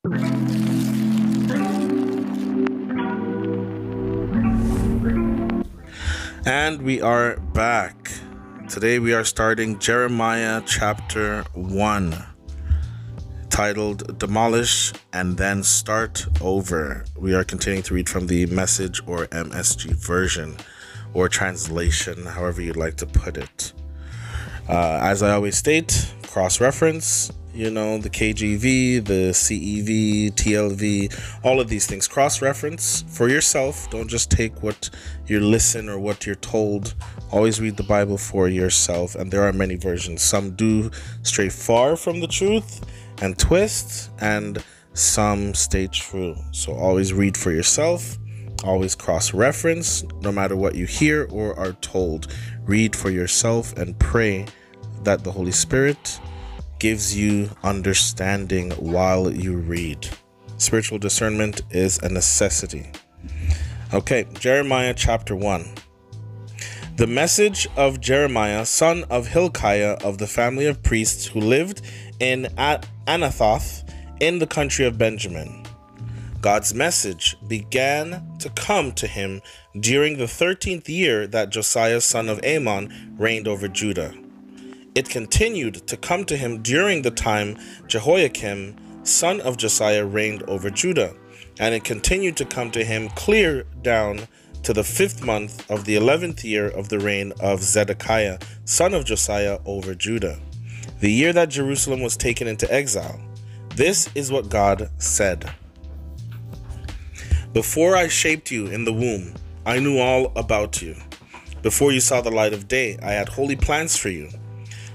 And we are back. Today we are starting Jeremiah chapter 1, titled Demolish and Then Start Over. We are continuing to read from the Message or MSG version or translation, however you'd like to put it. As I always state, cross-reference, the KJV, the CEV, TLV, all of these things. Cross-reference for yourself. Don't just take what you listen or what you're told. Always read the Bible for yourself. And there are many versions. Some do stray far from the truth and twist, and some stay true. So always read for yourself. Always cross-reference, no matter what you hear or are told. Read for yourself and pray that the Holy Spirit gives you understanding while you read. Spiritual discernment is a necessity. Okay, Jeremiah chapter 1. The message of Jeremiah, son of Hilkiah, of the family of priests who lived in Anathoth in the country of Benjamin. God's message began to come to him during the 13th year that Josiah, son of Amon, reigned over Judah. It continued to come to him during the time Jehoiakim, son of Josiah, reigned over Judah, and it continued to come to him clear down to the 5th month of the 11th year of the reign of Zedekiah, son of Josiah, over Judah, the year that Jerusalem was taken into exile. This is what God said. Before I shaped you in the womb, I knew all about you. Before you saw the light of day, I had holy plans for you.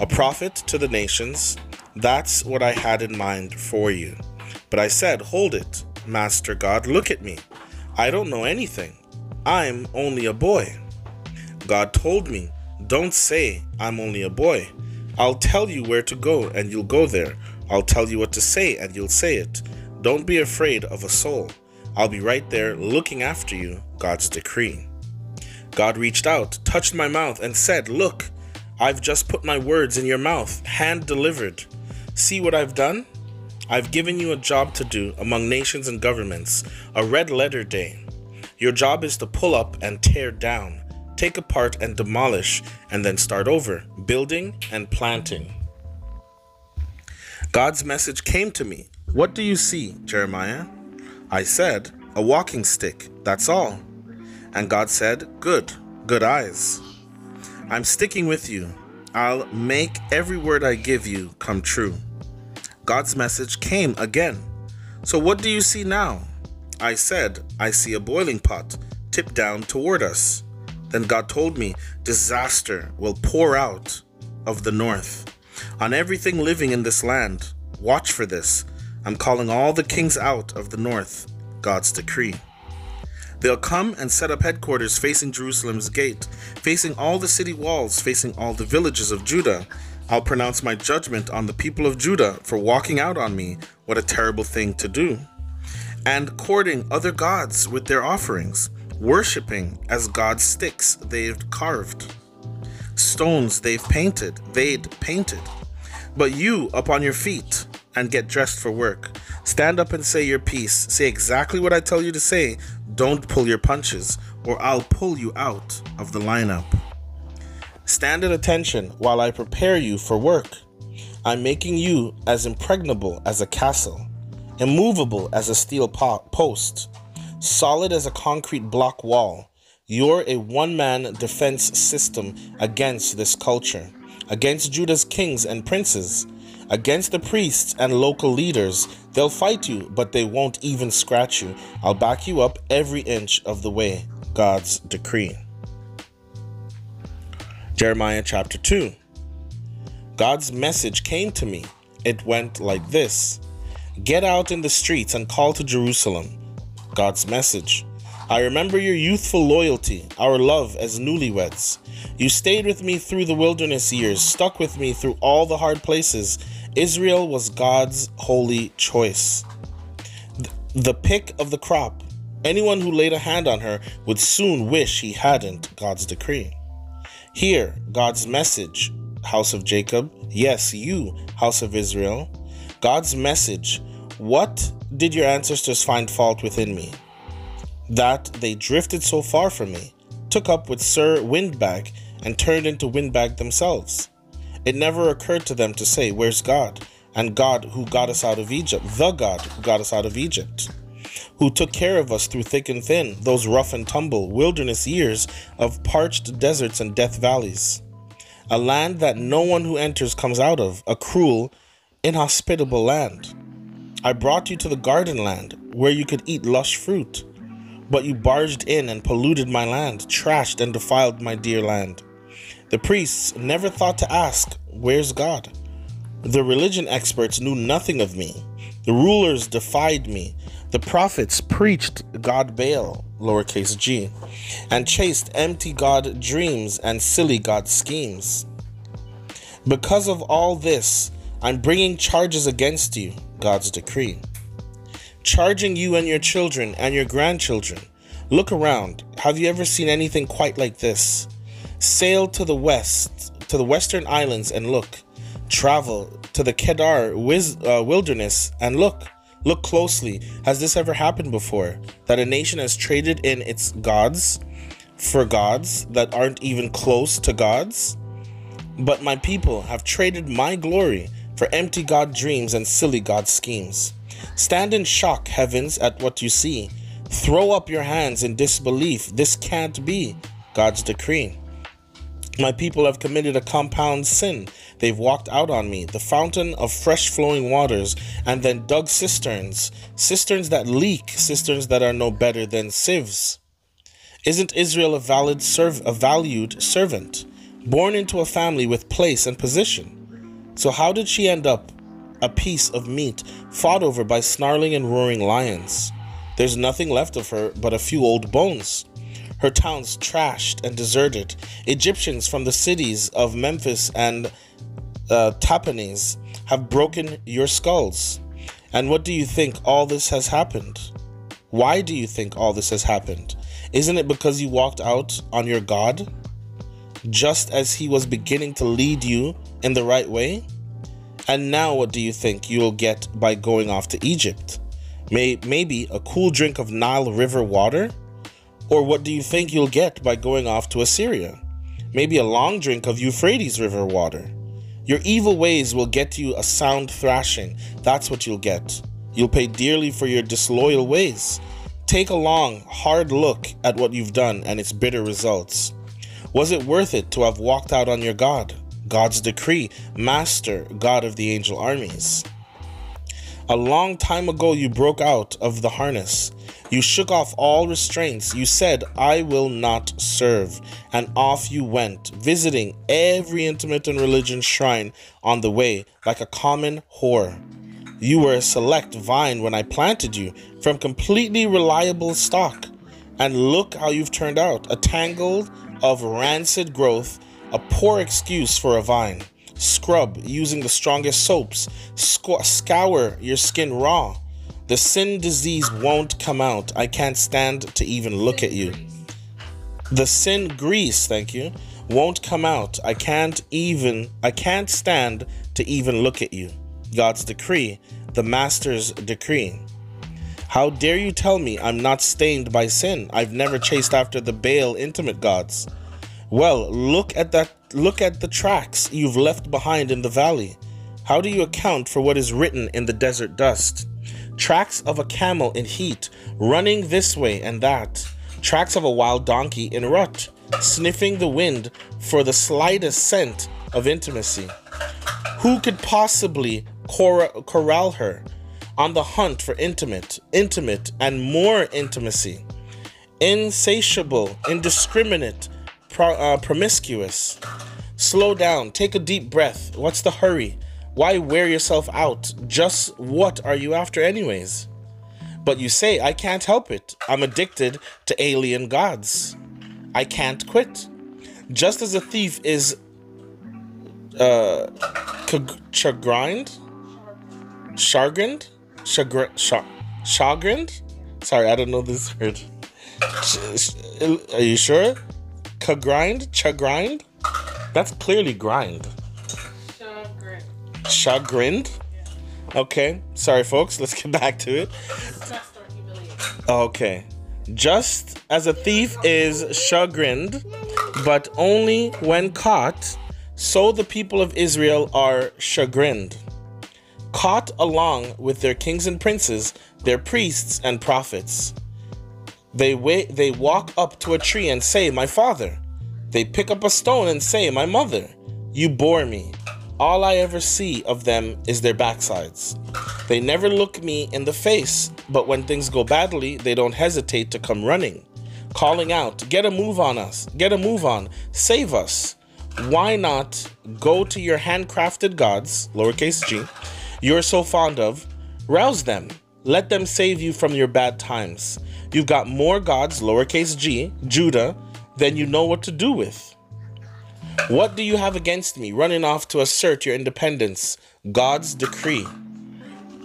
A prophet to the nations, that's what I had in mind for you. But I said, hold it, Master God, look at me. I don't know anything. I'm only a boy. God told me, don't say I'm only a boy. I'll tell you where to go and you'll go there. I'll tell you what to say and you'll say it. Don't be afraid of a soul. I'll be right there looking after you, God's decree. God reached out, touched my mouth and said, look, I've just put my words in your mouth, hand delivered. See what I've done? I've given you a job to do among nations and governments, a red letter day. Your job is to pull up and tear down, take apart and demolish, and then start over, building and planting. God's message came to me. What do you see, Jeremiah? I said, a walking stick, that's all. And God said, good eyes. I'm sticking with you. I'll make every word I give you come true. God's message came again. So what do you see now? I said, I see a boiling pot tipped down toward us. Then God told me, disaster will pour out of the north on everything living in this land. Watch for this. I'm calling all the kings out of the north, God's decree. They'll come and set up headquarters facing Jerusalem's gate, facing all the city walls, facing all the villages of Judah. I'll pronounce my judgment on the people of Judah for walking out on me. What a terrible thing to do. And courting other gods with their offerings, worshiping as God's sticks they've carved, stones they'd painted. But you up on your feet and get dressed for work. Stand up and say your piece. Say exactly what I tell you to say. Don't pull your punches, or I'll pull you out of the lineup. Stand at attention while I prepare you for work. I'm making you as impregnable as a castle, immovable as a steel post, solid as a concrete block wall. You're a one-man defense system against this culture, against Judah's kings and princes, against the priests and local leaders. They'll fight you, but they won't even scratch you. I'll back you up every inch of the way. God's decree. Jeremiah chapter 2. God's message came to me. It went like this. Get out in the streets and call to Jerusalem. God's message. I remember your youthful loyalty, our love as newlyweds. You stayed with me through the wilderness years, stuck with me through all the hard places. Israel was God's holy choice. The pick of the crop. Anyone who laid a hand on her would soon wish he hadn't. God's decree. Hear God's message, house of Jacob. Yes, you, house of Israel. God's message. What did your ancestors find fault within me? That they drifted so far from me, took up with Sir Windbag, and turned into Windbag themselves. It never occurred to them to say, where's God? And God who got us out of Egypt, the God who got us out of Egypt, who took care of us through thick and thin, those rough and tumble wilderness years of parched deserts and death valleys. A land that no one who enters comes out of, a cruel, inhospitable land. I brought you to the garden land, where you could eat lush fruit. But you barged in and polluted my land, trashed and defiled my dear land. The priests never thought to ask, where's God? The religion experts knew nothing of me. The rulers defied me. The prophets preached God Baal, lowercase g, and chased empty God dreams and silly God schemes. Because of all this, I'm bringing charges against you, God's decree. Charging you and your children and your grandchildren. Look around. Have you ever seen anything quite like this? Sail to the west, to the western islands and look. Travel to the Kedar wilderness and look. Look closely. Has this ever happened before? That a nation has traded in its gods for gods that aren't even close to gods? But my people have traded my glory for empty God dreams and silly God schemes. Stand in shock, heavens, at what you see. Throw up your hands in disbelief. This can't be God's decree. My people have committed a compound sin. They've walked out on me, the fountain of fresh flowing waters, and then dug cisterns, cisterns that leak, cisterns that are no better than sieves. Isn't Israel a valued servant, born into a family with place and position? So how did she end up a piece of meat fought over by snarling and roaring lions? There's nothing left of her but a few old bones. Her towns trashed and deserted. Egyptians from the cities of Memphis and Tapanhes have broken your skulls. And what do you think all this has happened? Why do you think all this has happened? Isn't it because you walked out on your God, just as he was beginning to lead you in the right way? And now what do you think you'll get by going off to Egypt? Maybe a cool drink of Nile River water? Or what do you think you'll get by going off to Assyria? Maybe a long drink of Euphrates River water. Your evil ways will get you a sound thrashing. That's what you'll get. You'll pay dearly for your disloyal ways. Take a long, hard look at what you've done and its bitter results. Was it worth it to have walked out on your God, God's decree, Master, God of the angel armies? A long time ago you broke out of the harness. You shook off all restraints. You said, I will not serve. And off you went, visiting every intimate and religious shrine on the way, like a common whore. You were a select vine when I planted you, from completely reliable stock. And look how you've turned out, a tangle of rancid growth, a poor excuse for a vine. Scrub using the strongest soaps. Scour your skin raw. The sin disease won't come out. I can't stand to even look at you. The sin grease, thank you, won't come out. I can't stand to even look at you. God's decree, the Master's decree. How dare you tell me I'm not stained by sin? I've never chased after the Baal intimate gods. Well, look at the tracks you've left behind in the valley. How do you account for what is written in the desert dust? Tracks of a camel in heat, running this way and that. Tracks of a wild donkey in rut, sniffing the wind for the slightest scent of intimacy. Who could possibly corral her? On the hunt for intimate, and more intimacy. Insatiable, indiscriminate, promiscuous. Slow down, take a deep breath. What's the hurry? Why wear yourself out? Just what are you after anyways? But you say, I can't help it. I'm addicted to alien gods. I can't quit. Just as a thief is chagrined? Sorry, I don't know this word. Are you sure? Chagrined? That's clearly grind. Chagrined? Okay, sorry folks, let's get back to it. Okay. Just as a thief is chagrined, but only when caught, so the people of Israel are chagrined. Caught along with their kings and princes, their priests and prophets. They walk up to a tree and say, "My father." They pick up a stone and say, "My mother." You bore me. All I ever see of them is their backsides. They never look me in the face, but when things go badly, they don't hesitate to come running, calling out, "Get a move on us, get a move on, save us." Why not go to your handcrafted gods, lowercase g, you're so fond of, rouse them, let them save you from your bad times. You've got more gods, lowercase g, Judah, than you know what to do with. What do you have against me, running off to assert your independence? God's decree.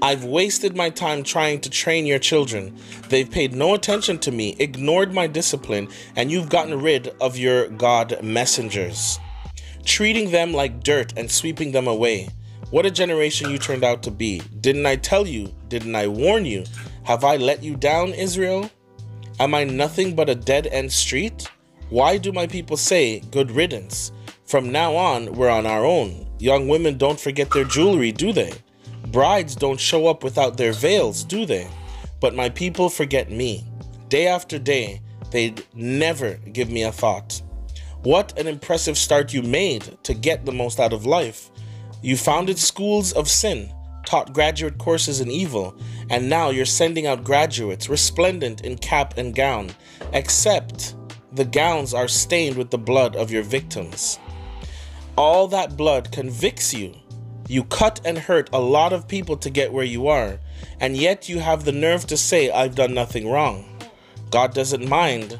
I've wasted my time trying to train your children. They've paid no attention to me, ignored my discipline, and you've gotten rid of your God messengers, treating them like dirt and sweeping them away. What a generation you turned out to be. Didn't I tell you? Didn't I warn you? Have I let you down, Israel? Am I nothing but a dead-end street? Why do my people say, "Good riddance"? From now on, we're on our own. Young women don't forget their jewelry, do they? Brides don't show up without their veils, do they? But my people forget me. Day after day, they'd never give me a thought. What an impressive start you made to get the most out of life. You founded schools of sin, taught graduate courses in evil, and now you're sending out graduates resplendent in cap and gown, except the gowns are stained with the blood of your victims. All that blood convicts you. You cut and hurt a lot of people to get where you are, and yet you have the nerve to say, "I've done nothing wrong." God doesn't mind.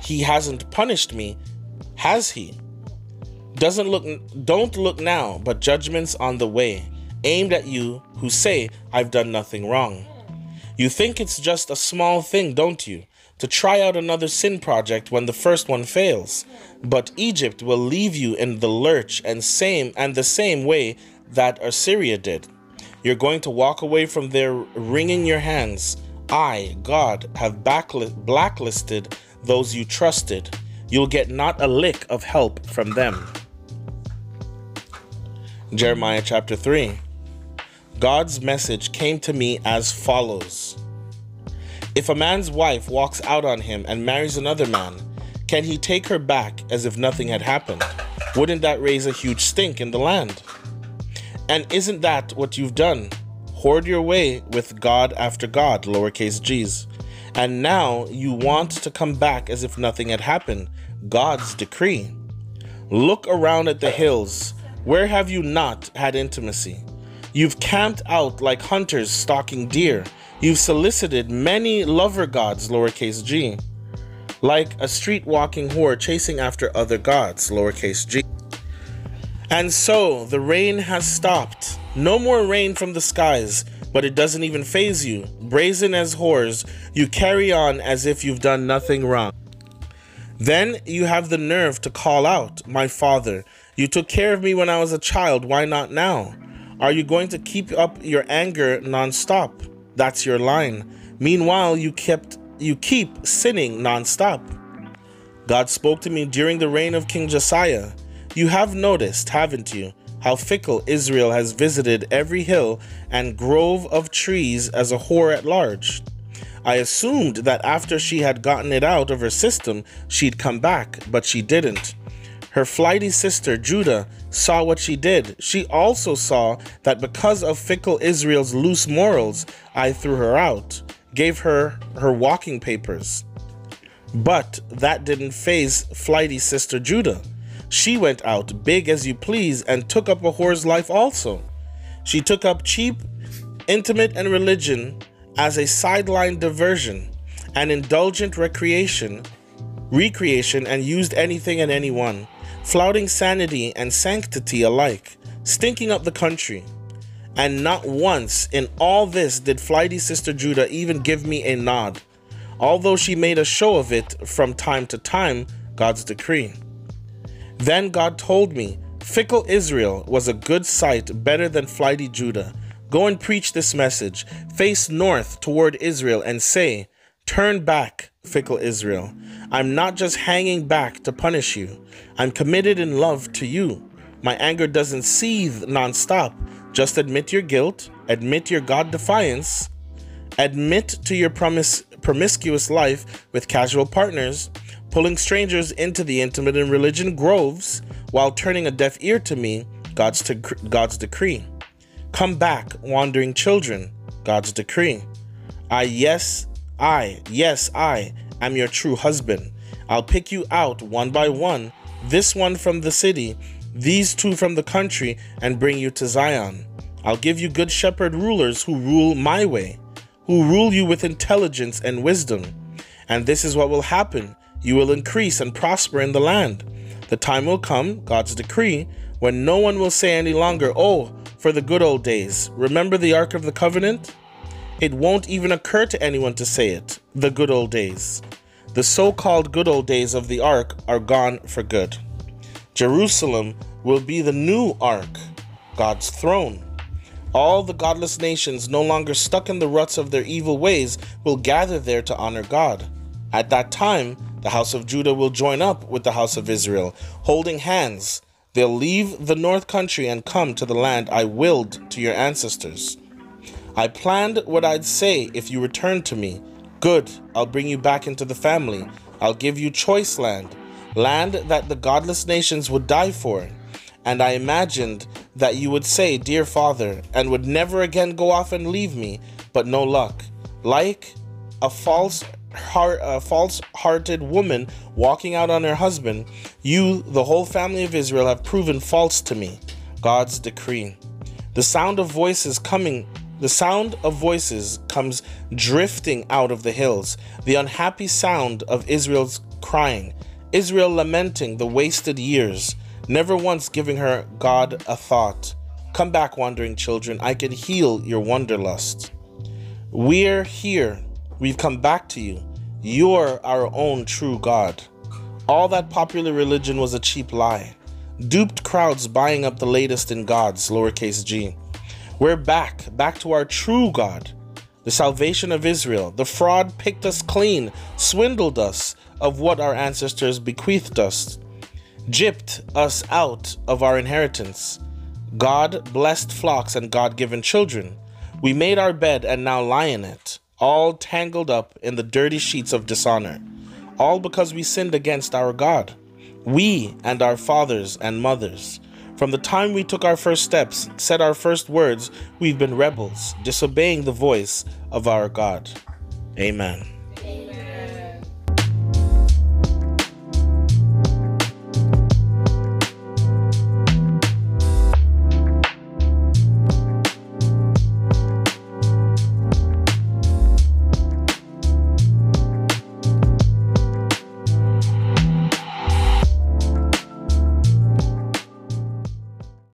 He hasn't punished me, has he? Don't look now, but judgment's on the way, aimed at you who say, "I've done nothing wrong." You think it's just a small thing, don't you, to try out another sin project when the first one fails? But Egypt will leave you in the lurch and the same way that Assyria did. You're going to walk away from there wringing your hands. I, God, have blacklisted those you trusted. You'll get not a lick of help from them. Jeremiah chapter 3. God's message came to me as follows. If a man's wife walks out on him and marries another man, can he take her back as if nothing had happened? Wouldn't that raise a huge stink in the land? And isn't that what you've done? Hoard your way with God after God, lowercase g's. And now you want to come back as if nothing had happened. God's decree. Look around at the hills. Where have you not had intimacy? You've camped out like hunters stalking deer. You've solicited many lover gods, lowercase g, like a street-walking whore chasing after other gods, lowercase g. And so the rain has stopped. No more rain from the skies, but it doesn't even faze you. Brazen as whores, you carry on as if you've done nothing wrong. Then you have the nerve to call out, "My father, you took care of me when I was a child, why not now?" Are you going to keep up your anger nonstop? That's your line. Meanwhile, you keep sinning nonstop. God spoke to me during the reign of King Josiah. You have noticed, haven't you, how fickle Israel has visited every hill and grove of trees as a whore at large. I assumed that after she had gotten it out of her system, she'd come back, but she didn't. Her flighty sister, Judah, saw what she did. She also saw that because of fickle Israel's loose morals, I threw her out, gave her her walking papers. But that didn't faze flighty sister Judah. She went out, big as you please, and took up a whore's life also. She took up cheap, intimate, and religion as a sideline diversion, an indulgent recreation, and used anything and anyone, flouting sanity and sanctity alike, stinking up the country. And not once in all this did flighty sister Judah even give me a nod, although she made a show of it from time to time, God's decree. Then God told me, fickle Israel was a good sight better than flighty Judah, Go and preach this message. Face north toward Israel and say, turn back, fickle Israel. I'm not just hanging back to punish you. I'm committed in love to you. My anger doesn't seethe nonstop. Just admit your guilt, admit your God defiance, admit to your promiscuous life with casual partners, pulling strangers into the intimate and religion groves while turning a deaf ear to me, God's decree. Come back, wandering children, God's decree. Yes, I am your true husband. I'll pick you out one by one, this one from the city, these two from the country, and bring you to Zion. I'll give you good shepherd rulers who rule my way, who rule you with intelligence and wisdom. And this is what will happen. You will increase and prosper in the land. The time will come, God's decree, when no one will say any longer, oh, for the good old days. Remember the Ark of the Covenant? It won't even occur to anyone to say it, the good old days. The so-called good old days of the Ark are gone for good. Jerusalem will be the new Ark, God's throne. All the godless nations no longer stuck in the ruts of their evil ways will gather there to honor God. At that time, the house of Judah will join up with the house of Israel, holding hands. They'll leave the north country and come to the land I willed to your ancestors. I planned what I'd say if you returned to me. Good, I'll bring you back into the family. I'll give you choice land, land that the godless nations would die for. And I imagined that you would say, dear father, and would never again go off and leave me, but no luck. Like a false-hearted woman walking out on her husband, you, the whole family of Israel, have proven false to me. God's decree. The sound of voices comes drifting out of the hills. The unhappy sound of Israel's crying. Israel lamenting the wasted years, never once giving her God a thought. Come back, wandering children. I can heal your wanderlust. We're here. We've come back to you. You're our own true God. All that popular religion was a cheap lie. Duped crowds buying up the latest in gods, lowercase g. We're back to our true God, the salvation of Israel. The fraud picked us clean, swindled us of what our ancestors bequeathed us, gypped us out of our inheritance. God blessed flocks and God-given children. We made our bed and now lie in it, all tangled up in the dirty sheets of dishonor, all because we sinned against our God, we and our fathers and mothers. From the time we took our first steps, said our first words, we've been rebels, disobeying the voice of our God. Amen.